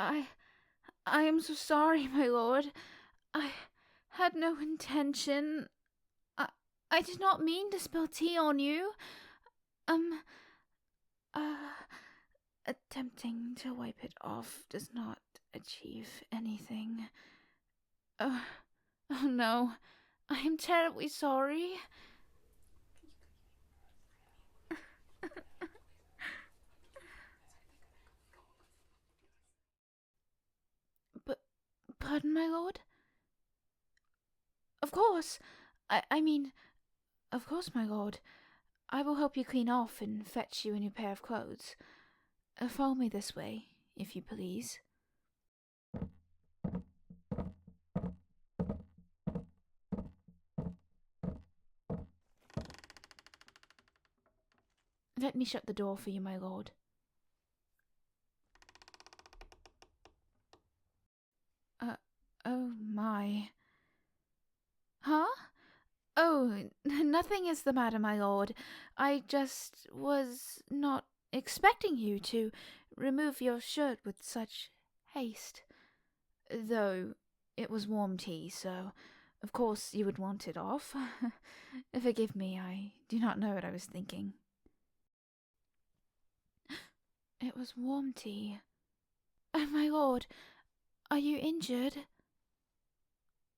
I... I am so sorry, my lord. I had no intention. I did not mean to spill tea on you. Um, uh, Attempting to wipe it off does not achieve anything. Oh, oh no. I am terribly sorry. But, pardon, my lord? Of course. I mean, of course, my lord. I will help you clean off and fetch you a new pair of clothes. Follow me this way, if you please. Let me shut the door for you, my lord. Oh my. Huh? Oh, nothing is the matter, my lord. I just was not expecting you to remove your shirt with such haste. Though it was warm tea, so of course you would want it off. Forgive me, I do not know what I was thinking. It was warm tea. Oh, my lord, are you injured?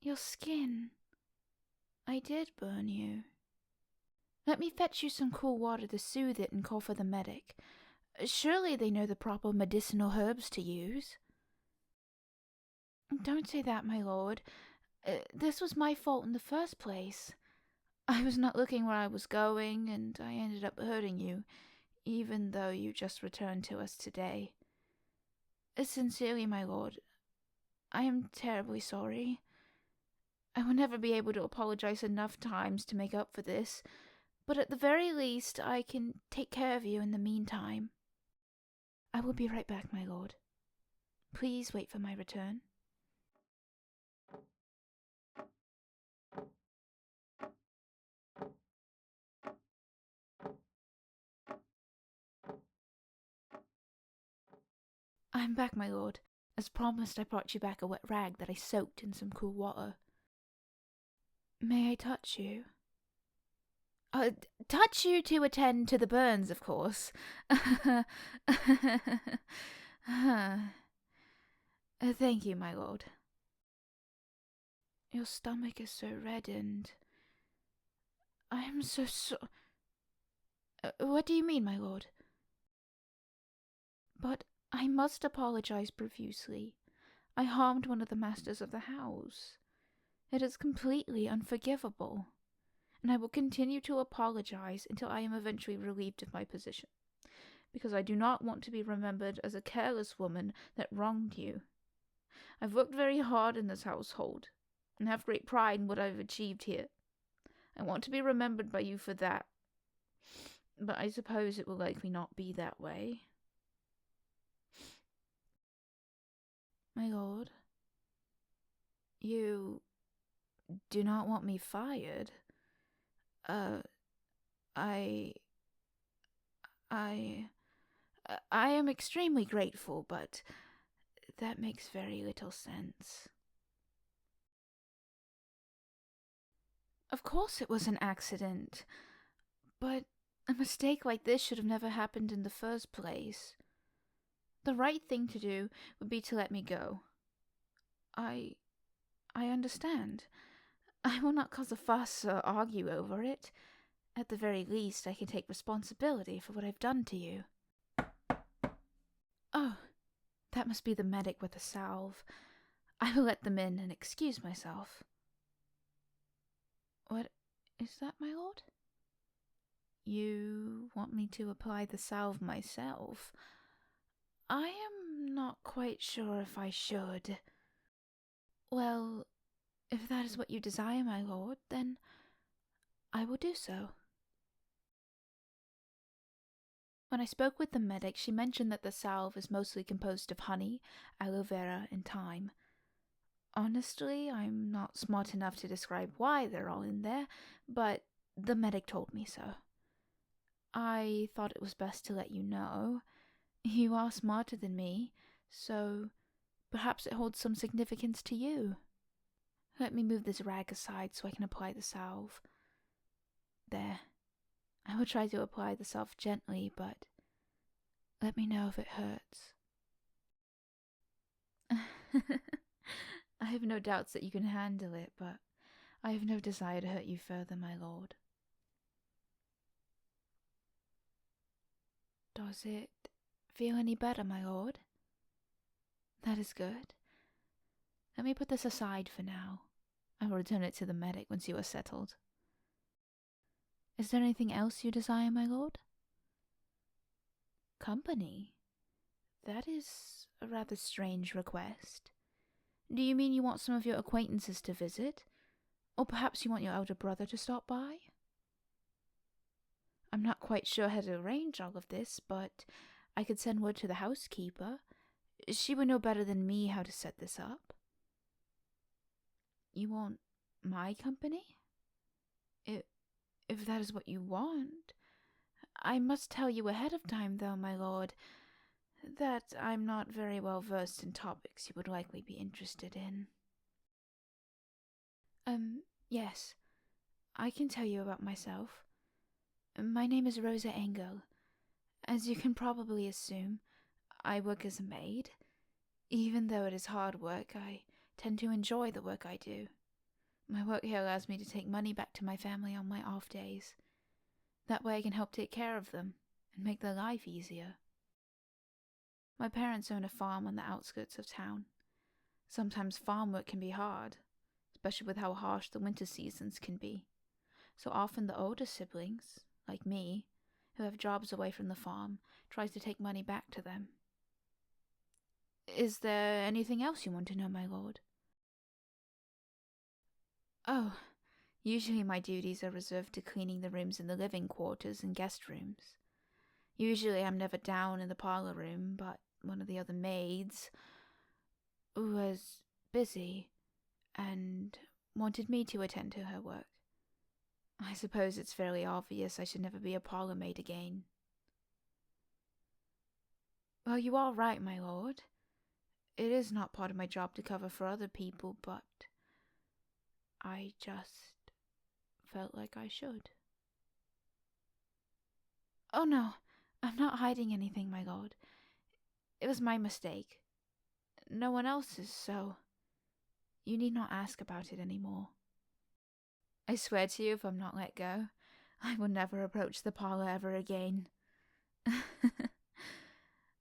Your skin. I did burn you. Let me fetch you some cool water to soothe it and call for the medic. Surely they know the proper medicinal herbs to use. Don't say that, my lord. This was my fault in the first place. I was not looking where I was going, and I ended up hurting you, even though you just returned to us today. Sincerely, my lord, I am terribly sorry. I will never be able to apologize enough times to make up for this, but at the very least I can take care of you in the meantime. I will be right back, my lord. Please wait for my return. I'm back, my lord. As promised, I brought you back a wet rag that I soaked in some cool water. May I touch you? Touch you to attend to the burns, of course. Thank you, my lord. Your stomach is so reddened. I am so what do you mean, my lord? But I must apologize profusely. I harmed one of the masters of the house. It is completely unforgivable, and I will continue to apologize until I am eventually relieved of my position, because I do not want to be remembered as a careless woman that wronged you. I've worked very hard in this household, and have great pride in what I've achieved here. I want to be remembered by you for that, but I suppose it will likely not be that way. My lord, you do not want me fired? I am extremely grateful, but that makes very little sense. Of course it was an accident, but a mistake like this should have never happened in the first place. The right thing to do would be to let me go. I understand. I will not cause a fuss or argue over it. At the very least, I can take responsibility for what I've done to you. Oh, that must be the medic with the salve. I will let them in and excuse myself. What is that, my lord? You want me to apply the salve myself? I am not quite sure if I should. Well, if that is what you desire, my lord, then I will do so. When I spoke with the medic, she mentioned that the salve is mostly composed of honey, aloe vera, and thyme. Honestly, I'm not smart enough to describe why they're all in there, but the medic told me so. I thought it was best to let you know. You are smarter than me, so Perhaps it holds some significance to you. Let me move this rag aside so I can apply the salve. There. I will try to apply the salve gently, but let me know if it hurts. I have no doubts that you can handle it, but I have no desire to hurt you further, my lord. Does it feel any better, my lord? That is good. Let me put this aside for now. I will return it to the medic once you are settled. Is there anything else you desire, my lord? Company? That is a rather strange request. Do you mean you want some of your acquaintances to visit? Or perhaps you want your elder brother to stop by? I'm not quite sure how to arrange all of this, but I could send word to the housekeeper. She would know better than me how to set this up. You want my company? If that is what you want. I must tell you ahead of time, though, my lord, that I'm not very well versed in topics you would likely be interested in. Yes, I can tell you about myself. My name is Rosa Engel. As you can probably assume, I work as a maid. Even though it is hard work, I tend to enjoy the work I do. My work here allows me to take money back to my family on my off days. That way I can help take care of them and make their life easier. My parents own a farm on the outskirts of town. Sometimes farm work can be hard, especially with how harsh the winter seasons can be. So often the older siblings, like me, who have jobs away from the farm, tries to take money back to them. Is there anything else you want to know, my lord? Oh, usually my duties are reserved to cleaning the rooms in the living quarters and guest rooms. Usually I'm never down in the parlor room, but one of the other maids was busy and wanted me to attend to her work. I suppose it's fairly obvious I should never be a parlor maid again. Well, you are right, my lord. It is not part of my job to cover for other people, but I just felt like I should. Oh no, I'm not hiding anything, my lord. It was my mistake. No one else's, so you need not ask about it any more. I swear to you, if I'm not let go, I will never approach the parlor ever again.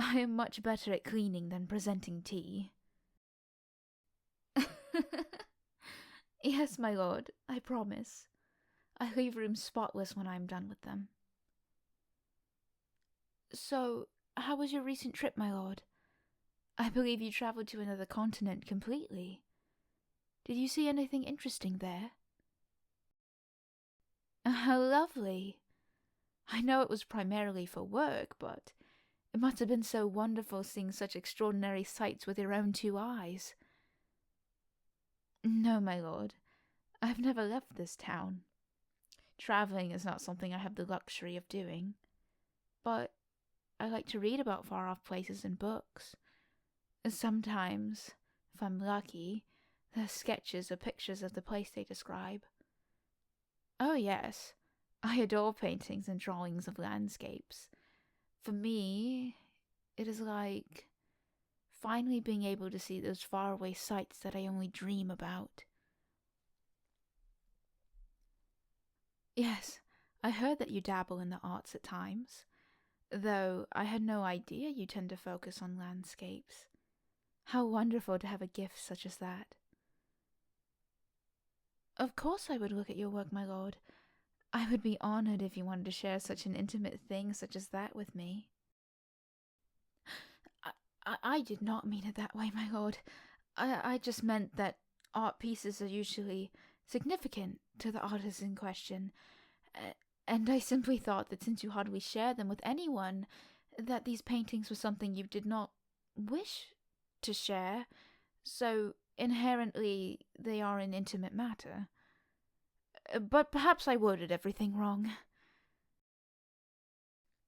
I am much better at cleaning than presenting tea. Yes, my lord, I promise. I leave rooms spotless when I am done with them. So, how was your recent trip, my lord? I believe you travelled to another continent completely. Did you see anything interesting there? How lovely. I know it was primarily for work, but it must have been so wonderful seeing such extraordinary sights with your own two eyes. No, my lord, I have never left this town. Travelling is not something I have the luxury of doing, but I like to read about far-off places in books. Sometimes, if I'm lucky, they're sketches or pictures of the place they describe. Oh yes, I adore paintings and drawings of landscapes. For me, it is like finally being able to see those faraway sights that I only dream about. Yes, I heard that you dabble in the arts at times, though I had no idea you tend to focus on landscapes. How wonderful to have a gift such as that. Of course I would look at your work, my lord. I would be honored if you wanted to share such an intimate thing such as that with me. I did not mean it that way, my lord. I just meant that art pieces are usually significant to the artist in question, and I simply thought that since you hardly share them with anyone, that these paintings were something you did not wish to share, so inherently they are an intimate matter. But perhaps I worded everything wrong.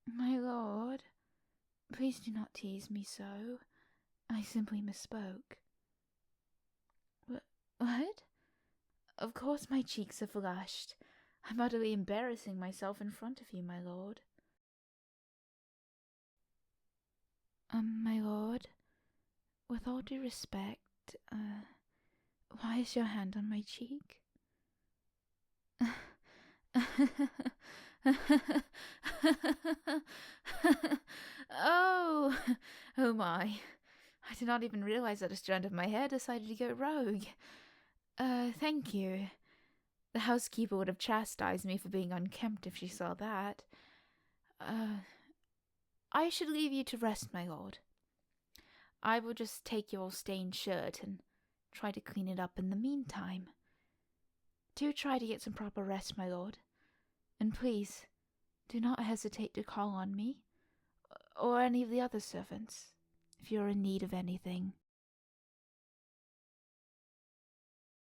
My lord, please do not tease me so. I simply misspoke. What? Of course my cheeks are flushed. I'm utterly embarrassing myself in front of you, my lord. My lord, with all due respect, why is your hand on my cheek? Oh, oh my. I did not even realize that a strand of my hair decided to go rogue. Thank you. The housekeeper would have chastised me for being unkempt if she saw that. I should leave you to rest, my lord. I will just take your stained shirt and try to clean it up in the meantime. Do try to get some proper rest, my lord. And please, do not hesitate to call on me, or any of the other servants, if you're in need of anything.